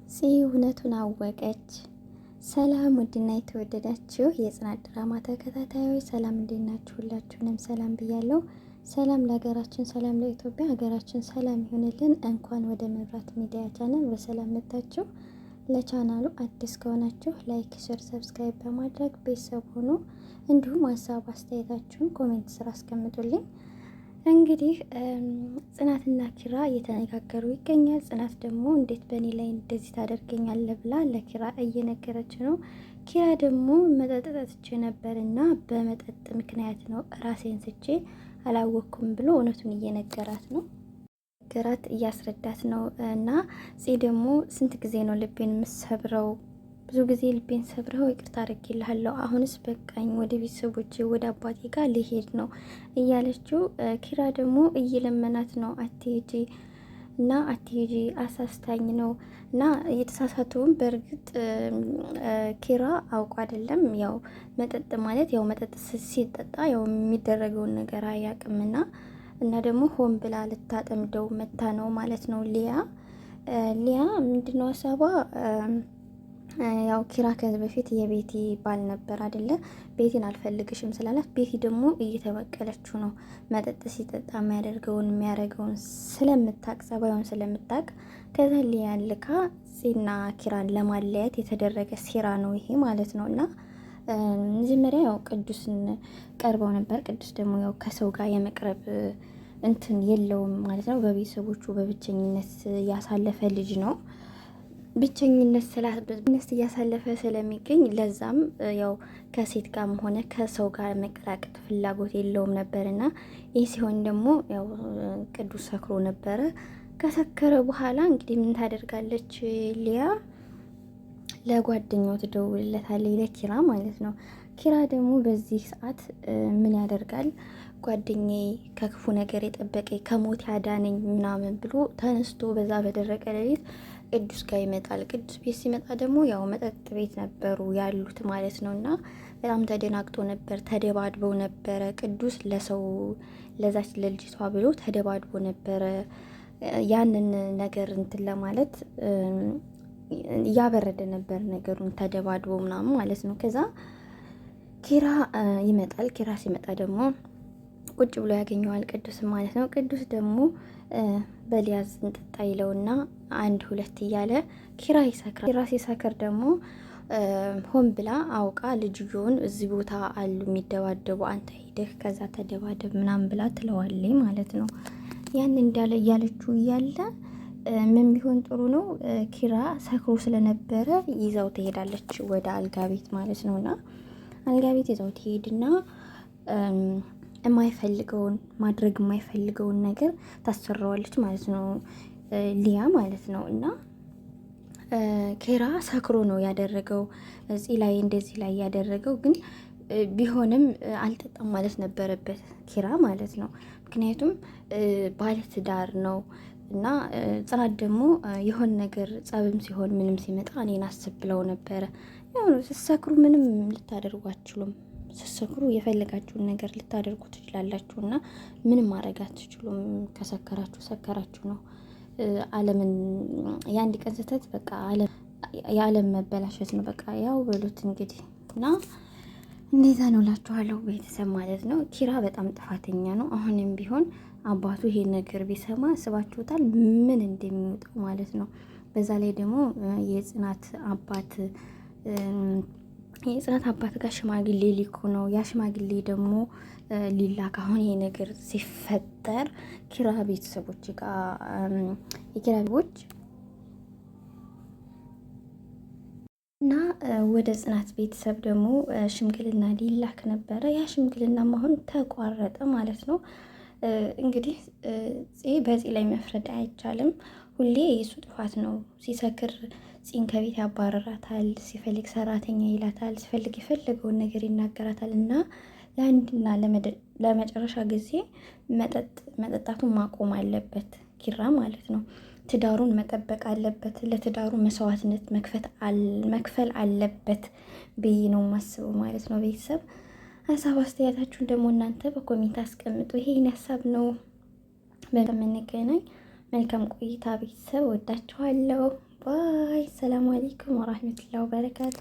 እውነቱን አወቀች። ሰላም ውድና የተወደዳችሁ የጽናት ድራማ ተከታታዮች ሰላም እንዴት ናችሁ? ሁላችሁንም ሰላም ብያለሁ። ሰላም ለሀገራችን፣ ሰላም ለኢትዮጵያ፣ ሀገራችን ሰላም ይሆንልን። እንኳን ወደ መብራት ሚዲያ ቻናል በሰላም መጣችሁ። ለቻናሉ አዲስ ከሆናችሁ ላይክ፣ ሼር፣ ሰብስክራይብ በማድረግ ቤተሰብ ሆኖ እንዲሁም ሀሳብ አስተያየታችሁን ኮሜንት ስራ አስቀምጡልኝ። እንግዲህ ጽናትና ኪራ እየተነጋገሩ ይገኛል። ጽናት ደግሞ እንዴት በእኔ ላይ እንደዚህ ታደርገኛለህ ብላ ለኪራ እየነገረች ነው። ኪራ ደግሞ መጠጥ ጠጥቼ ነበርና በመጠጥ ምክንያት ነው ራሴን ስቼ አላወቅኩም ብሎ እውነቱን እየነገራት ነው። ገራት እያስረዳት ነው። እና ደግሞ ስንት ጊዜ ነው ልቤን የምሰብረው? ብዙ ጊዜ ልቤን ሰብረው ይቅርታ አድርጌልሃለሁ፣ አሁንስ በቃኝ፣ ወደ ቤተሰቦቼ ወደ አባቴ ጋር ሊሄድ ነው እያለችው፣ ኪራ ደግሞ እየለመናት ነው አትሄጂ እና አትሄጂ አሳስታኝ ነው እና እየተሳሳተውም። በእርግጥ ኪራ አውቆ አይደለም፣ ያው መጠጥ ማለት ያው መጠጥ ሲጠጣ ያው የሚደረገውን ነገር አያውቅምና እና ደግሞ ሆን ብላ ልታጠምደው መታ ነው ማለት ነው። ሊያ ምንድነው ሀሳቧ? ያው ኪራ ከዚህ በፊት የቤቲ ባል ነበር አይደለ? ቤቲን አልፈልግሽም ስላላት ቤቲ ደግሞ እየተበቀለችው ነው። መጠጥ ሲጠጣ የሚያደርገውን ስለምታቅ፣ ጸባዩን ስለምታቅ ከዛ ሊያን ልካ ጺና ኪራን ለማለያየት የተደረገ ሴራ ነው ይሄ ማለት ነው። እና መጀመሪያ ያው ቅዱስን ቀርበው ነበር። ቅዱስ ደግሞ ያው ከሰው ጋር የመቅረብ እንትን የለውም ማለት ነው። በቤተሰቦቹ በብቸኝነት ያሳለፈ ልጅ ነው። ብቸኝነት እያሳለፈ ስለሚገኝ ለዛም ያው ከሴት ጋርም ሆነ ከሰው ጋር መቀላቀል ፍላጎት የለውም ነበርና ይህ ሲሆን ደግሞ ያው ቅዱስ ሰክሮ ነበረ። ከሰከረ በኋላ እንግዲህ ምን ታደርጋለች ሊያ? ለጓደኛው ትደውልለታለች፣ ለኪራ ማለት ነው። ኪራ ደግሞ በዚህ ሰዓት ምን ያደርጋል? ጓደኛዬ ከክፉ ነገር የጠበቀኝ ከሞት ያዳነኝ ምናምን ብሎ ተነስቶ በዛ በደረቀ ሌሊት ቅዱስ ጋር ይመጣል። ቅዱስ ቤት ሲመጣ ደግሞ ያው መጠጥ ቤት ነበሩ ያሉት ማለት ነው። እና በጣም ተደናግጦ ነበር፣ ተደባድበው ነበረ። ቅዱስ ለዛች ለልጅቷ ብሎ ተደባድቦ ነበረ። ያንን ነገር እንትን ለማለት እያበረደ ነበር ነገሩን፣ ተደባድቦ ምናምን ማለት ነው። ከዛ ኪራ ይመጣል። ኪራ ሲመጣ ደግሞ ቁጭ ብሎ ያገኘዋል ቅዱስ ማለት ነው። ቅዱስ ደግሞ በሊያዝ እንጥጣ ይለውና አንድ ሁለት እያለ ኪራ ይሰክራል። ኪራ ሲሰክር ደግሞ ሆን ብላ አውቃ ልጅዮን እዚህ ቦታ አሉ የሚደባደቡ፣ አንተ ሂደህ ከዛ ተደባደብ ምናምን ብላ ትለዋለች ማለት ነው። ያን እንዳለ እያለችው እያለ ምን ቢሆን ጥሩ ነው? ኪራ ሰክሮ ስለነበረ ይዛው ትሄዳለች ወደ አልጋ ቤት ማለት ነውና አልጋ ቤት ይዛው ትሄድና ማድረግ የማይፈልገውን ነገር ታሰራዋለች ማለት ነው፣ ሊያ ማለት ነው። እና ኪራ ሰክሮ ነው ያደረገው፣ እዚህ ላይ እንደዚህ ላይ ያደረገው ግን ቢሆንም አልጠጣም ማለት ነበረበት ኪራ ማለት ነው። ምክንያቱም ባለትዳር ነው እና ጽናት ደግሞ የሆነ ነገር ጸብም ሲሆን ምንም ሲመጣ እኔን አስብ ብለው ነበረ። ያው ስትሰክሩ ምንም ልታደርጉ አትችሉም። ስትሰክሩ የፈለጋችሁን ነገር ልታደርጉ ትችላላችሁ እና ምንም ማድረግ አትችሉም። ከሰከራችሁ ሰከራችሁ ነው። ዓለምን የአንድ ቀን ስህተት በቃ የዓለም መበላሸት ነው። በቃ ያው በሉት እንግዲህ እና እንደዛ ነው እላችኋለሁ ቤተሰብ ማለት ነው። ኪራ በጣም ጥፋተኛ ነው። አሁንም ቢሆን አባቱ ይሄን ነገር ቢሰማ ስባችሁታል ምን እንደሚወጣው ማለት ነው። በዛ ላይ ደግሞ የጽናት አባት ጋር ሽማግሌ ሊኩ ነው። ያ ሽማግሌ ደግሞ ሊላክ አሁን ይሄ ነገር ሲፈጠር ኪራ ቤተሰቦች ጋር የኪራ ቤተሰቦች እና ወደ ጽናት ቤተሰብ ደግሞ ሽምግልና ሊላክ ነበረ። ያ ሽምግልና አሁን ተቋረጠ ማለት ነው። እንግዲህ በዚህ ላይ መፍረድ አይቻልም። ሁሌ የሱ ጥፋት ነው። ሲሰክር ጺን ከቤት ያባረራታል፣ ሲፈልግ ሰራተኛ ይላታል፣ ሲፈልግ የፈለገውን ነገር ይናገራታል። እና ለአንድና ለመጨረሻ ጊዜ መጠጣቱን ማቆም አለበት ኪራ ማለት ነው። ትዳሩን መጠበቅ አለበት። ለትዳሩ መስዋዕትነት መክፈል አለበት ብዬ ነው ማስበው ማለት ነው። ቤተሰብ ሀሳብ አስተያየታችሁን ደግሞ እናንተ በኮሜንት አስቀምጡ። ይሄን ሀሳብ ነው። በምንገናኝ መልካም ቆይታ ቤተሰብ። ወዳችኋለሁ። ባይ። ሰላም አለይኩም ወራህመቱላሂ ወበረካቱ።